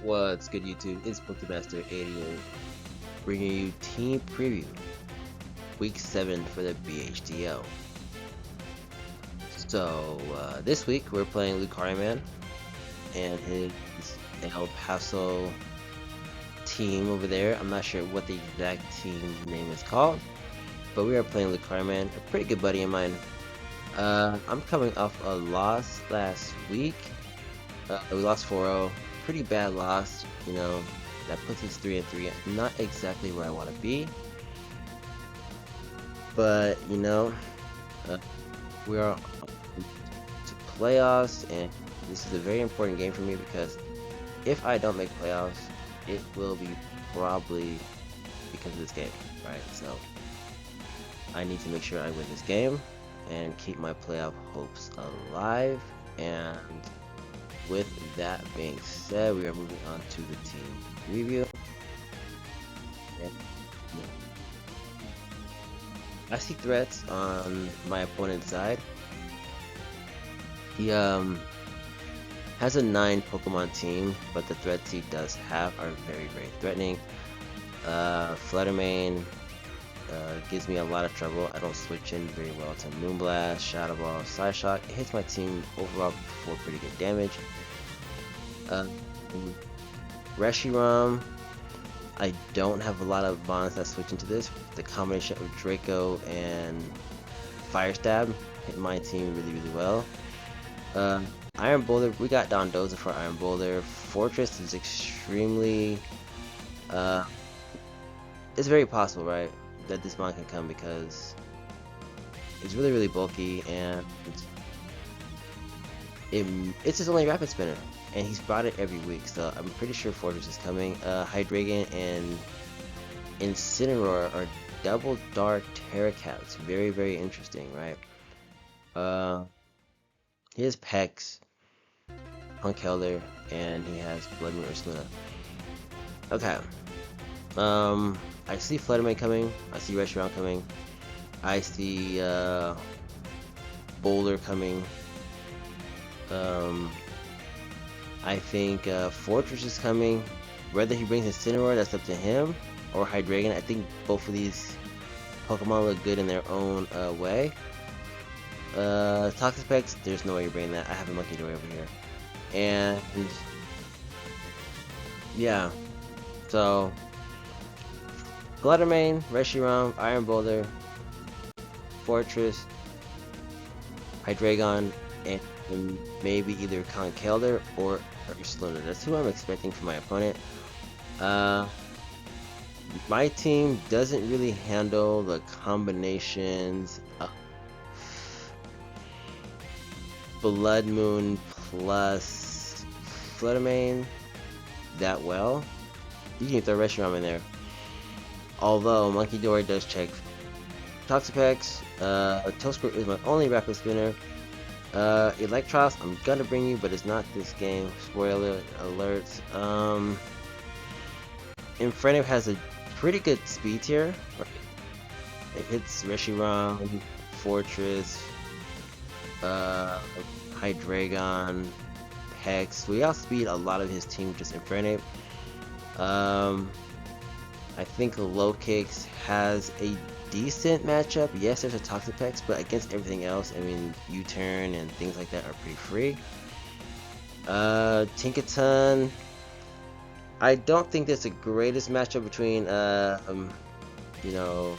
What's good, YouTube? It's Master 88 bringing you team preview week 7 for the BHDL. So this week we're playing Lucarioman and his El Paso team over there. I'm not sure what the exact team name is called, but we are playing Lucarioman, a pretty good buddy of mine. I'm coming off a loss last week. We lost 4-0. Pretty bad loss, you know. That puts us 3-3. Not exactly where I want to be, but you know, we are to playoffs, and this is a very important game for me because if I don't make playoffs, it will be probably because of this game, right? So I need to make sure I win this game and keep my playoff hopes alive. And with that being said, we are moving on to the team review. I see threats on my opponent's side. He has a 9 Pokemon team, but the threats he does have are very, very threatening. Fluttermane gives me a lot of trouble. I don't switch in very well to Moonblast, Shadow Ball, Psyshock. It hits my team overall for pretty good damage. Reshiram, I don't have a lot of bonds that switch into this. The combination of Draco and Fire Stab hit my team really, really well. Iron Boulder, we got Dondoza for Iron Boulder. Fortress is extremely, it's very possible, right, that this mon can come because it's really, really bulky and it's his only Rapid Spinner, and he's brought it every week, so I'm pretty sure Fortress is coming. Hydreigon and Incineroar are double dark Terracats. Very, very interesting, right? He has Pex, Hunkelder, and he has Blood Moon Ursaluna. Okay. I see Fluttermane coming. I see Reshiram coming. I see Boulder coming. I think Fortress is coming. Whether he brings Incineroar, that's up to him, or Hydreigon. I think both of these Pokemon look good in their own way. Toxapex, there's no way you're bringing that. I have a Monkey Dory over here. And yeah, so Fluttermane, Reshiram, Iron Boulder, Fortress, Hydreigon, and maybe either Conkeldurr or Ursaluna. That's who I'm expecting from my opponent. My team doesn't really handle the combinations of Blood Moon plus Fluttermane that well. You can throw Reshiram in there. Although Monkey Dory does check Toxapex. Toadsquirt is my only Rapid Spinner. Electros, I'm gonna bring you, but it's not this game. Spoiler alerts. Infernape has a pretty good speed tier. It hits Reshiram, Fortress, Hydreigon, Hex. We outspeed a lot of his team, just Infernape. I think Low Kicks has a decent matchup. Yes, there's a Toxapex, but against everything else, I mean, U-turn and things like that are pretty free. Tinkaton, I don't think that's the greatest matchup between, you know,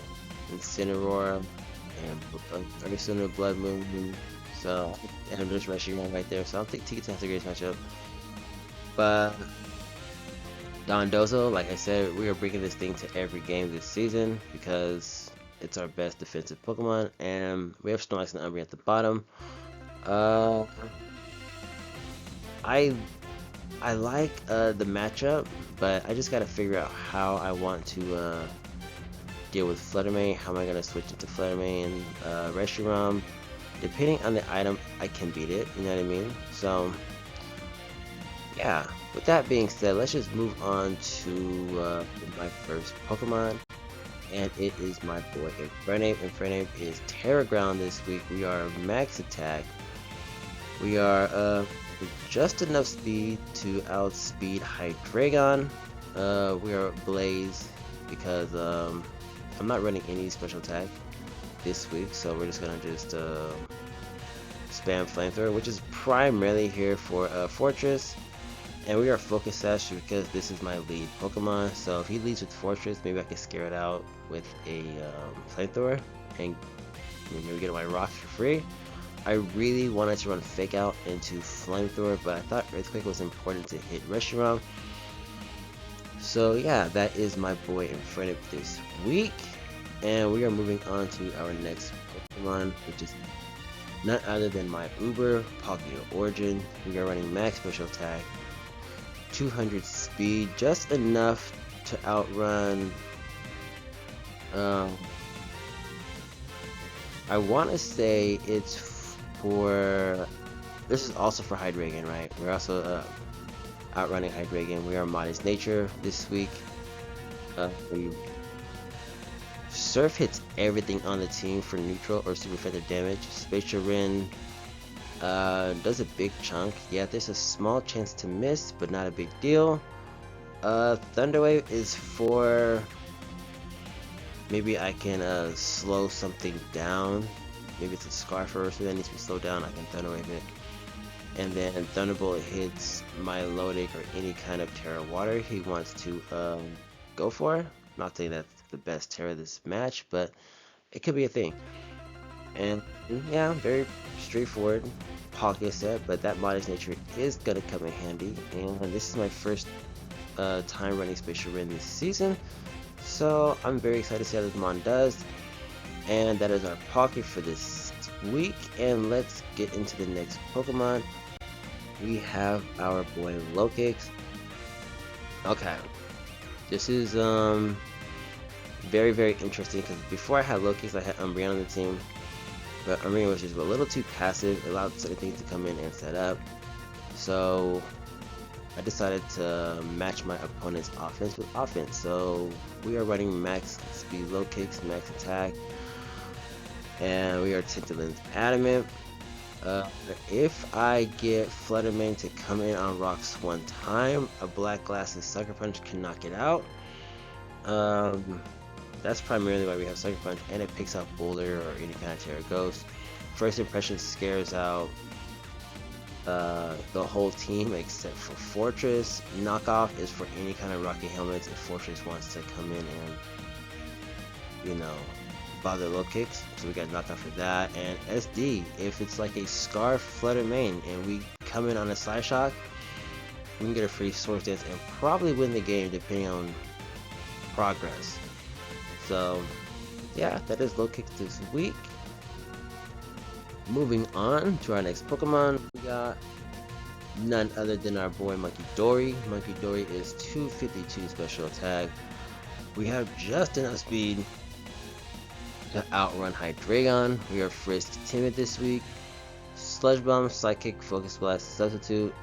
Incineroar and Ursaluna Blood Moon. So, and there's Reshiram right there. So I don't think Tinkaton's the greatest matchup. But Dondozo, like I said, we are bringing this thing to every game this season because it's our best defensive Pokemon, and we have Snorlax and Umbreon at the bottom. I like the matchup, but I just gotta figure out how I want to deal with Fluttermane. How am I gonna switch into Fluttermane, Reshiram? Depending on the item, I can beat it. You know what I mean? So yeah. With that being said, let's just move on to my first Pokemon, and it is my boy Infernape. Infernape is Terra Ground this week. We are Max Attack. We are with just enough speed to outspeed Hydreigon. We are Blaze because I'm not running any special attack this week, so we're just gonna spam Flamethrower, which is primarily here for Fortress. And we are Focus Sash because this is my lead Pokemon, so if he leads with Fortress, maybe I can scare it out with a Flamethrower and maybe get my rocks for free. I really wanted to run Fake Out into Flamethrower, but I thought Earthquake was important to hit Reshiram. So yeah, that is my boy in front of this week. And we are moving on to our next Pokemon, which is none other than my Uber, Palkia Origin. We are running max special attack, 200 speed, just enough to outrun I want to say it's for, this is also for Hydreigon, right? We're also outrunning Hydreigon. We are Modest Nature this week. Surf hits everything on the team for neutral or super effective damage. Spatial Rin does a big chunk. Yeah, there's a small chance to miss, but not a big deal. Thunder Wave is for, maybe I can slow something down. Maybe it's a Scarf or something that needs to be slowed down. I can Thunder Wave it. And then Thunderbolt hits my Lodic or any kind of Terra Water he wants to go for. Not saying that's the best Terra this match, but it could be a thing. And yeah, very straightforward Palkia set, but that Modest Nature is gonna come in handy. And this is my first time running Spatial Rin this season, so I'm very excited to see how this mon does. And that is our Palkia for this week. And let's get into the next Pokemon. We have our boy Lokix. Okay, this is very, very interesting because before I had Lokix, I had Umbreon on the team, but Umbreon was just a little too passive, allowed certain things to come in and set up. So I decided to match my opponent's offense with offense. So we are running max speed Lokix, max attack, and we are Tintalin's Adamant. If I get Flutter Mane to come in on rocks one time, a Black Glass's Sucker Punch can knock it out. That's primarily why we have Sucker Punch, and it picks out Boulder or any kind of Terra Ghost. First Impression scares out the whole team except for Fortress. Knockoff is for any kind of Rocky Helmets if Fortress wants to come in and, you know, bother Lokix. So we got Knockoff for that. And SD, if it's like a Scarf Flutter Mane and we come in on a Side Shock, we can get a free Swords Dance and probably win the game depending on progress. So yeah, that is Lokix this week. Moving on to our next Pokemon, we got none other than our boy Monkey Dory. Monkey Dory is 252 special attack. We have just enough speed to outrun Hydreigon. We are Frisk Timid this week. Sludge Bomb, Psychic, Focus Blast, Substitute.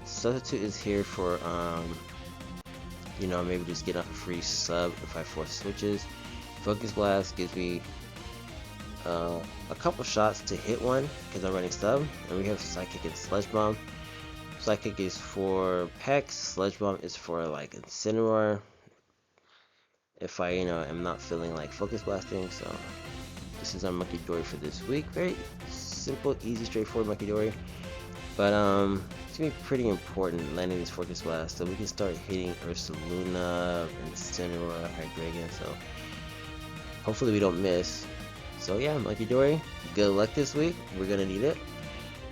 Substitute is here for you know, maybe just get off a free sub if I force switches. Focus Blast gives me a couple shots to hit one because I'm running sub, and we have Psychic and Sludge Bomb. Psychic is for Pex, Sludge Bomb is for like Incineroar if I, you know, am not feeling like Focus Blasting. So this is our Monkey Dory for this week. Very simple, easy, straightforward Monkey Dory, but it's gonna be pretty important landing this Focus Blast so we can start hitting Ursaluna, Incineroar, Hydreigon. So hopefully we don't miss. So yeah, Monkey Dory, good luck this week. We're gonna need it.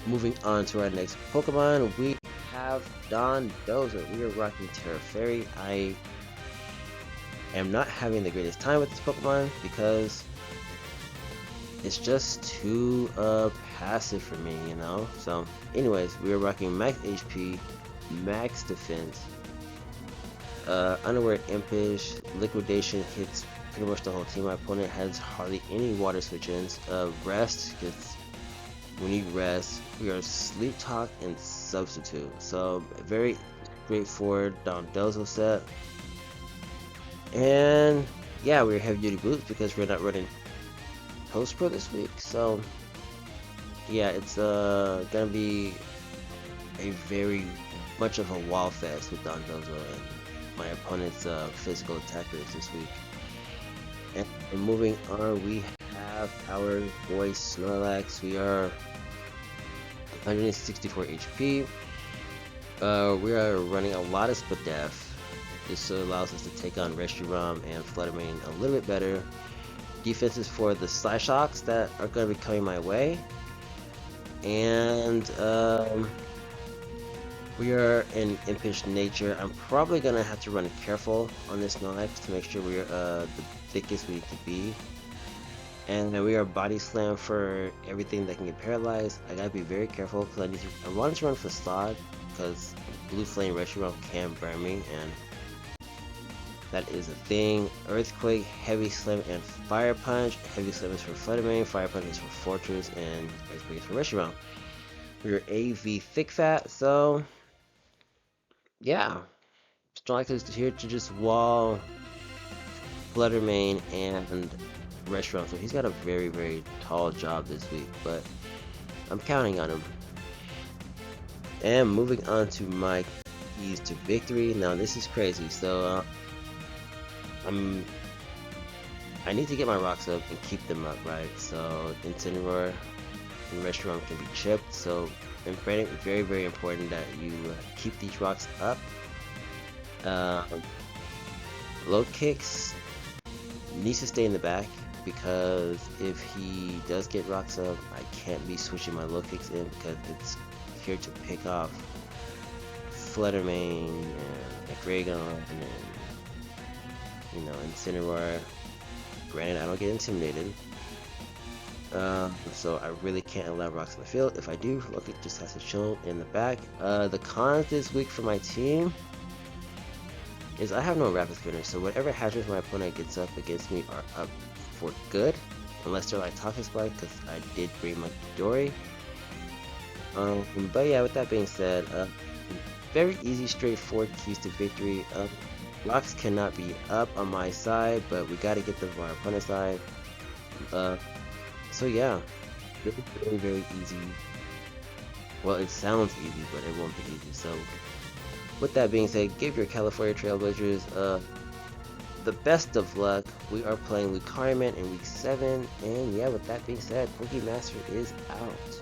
Moving on to our next Pokemon, we have Dondozo. We are rocking Terra Fairy. I am not having the greatest time with this Pokemon because it's just too passive for me, you know. So anyways, we are rocking max HP, max defense, Unaware Impish, Liquidation hits pretty much the whole team. My opponent has hardly any water switch-ins. Rest, because we need rest. We are Sleep Talk and Substitute. So very straightforward Dondozo set. And yeah, we're Heavy Duty Boots because we're not running Post Pro this week. So yeah, it's gonna be a very much of a wall fest with Dondozo and my opponent's physical attackers this week. And moving on, we have our boy Snorlax. We are 164 HP. We are running a lot of Spadef. This allows us to take on Reshiram and Fluttermane a little bit better. Defenses for the Psyshocks that are going to be coming my way. And we are in Impish Nature. I'm probably going to have to run careful on this Snorlax to make sure we're the thickest we need to be. And then we are Body Slam for everything that can get paralyzed. I gotta be very careful because I wanted to run Facade because Blue Flame Reshiram can burn me, and that is a thing. Earthquake, Heavy Slam, and Fire Punch. Heavy Slam is for Fluttermane, Fire Punch is for Fortress, and Earthquake is for Reshiram. We are AV Thick Fat, so yeah. Snorlax is here to just wall Fluttermane and Reshiram, so he's got a very, very tall job this week, but I'm counting on him. And moving on to my keys to victory. Now this is crazy. So I need to get my rocks up and keep them up, right? So Incineroar and Reshiram can be chipped. So it's very, very important that you keep these rocks up. Low kicks needs to stay in the back, because if he does get rocks up, I can't be switching my low kicks in because it's here to pick off Fluttermane and Dragon and, you know, Incineroar. Granted, I don't get intimidated, so I really can't allow rocks in the field. If I do, low kick just has to chill in the back. The cons this week for my team is I have no rapid spinner, so whatever hazards my opponent gets up against me are up for good, unless they're like Toxic Spike, because I did bring my Dory. But yeah, with that being said, very easy, straightforward keys to victory. Rocks cannot be up on my side, but we got to get them on our opponent's side. So yeah, very, very easy. Well, it sounds easy, but it won't be easy. So with that being said, give your California Trailblazers the best of luck. We are playing Lucarioman in week 7, and yeah, with that being said, Pokemaster is out.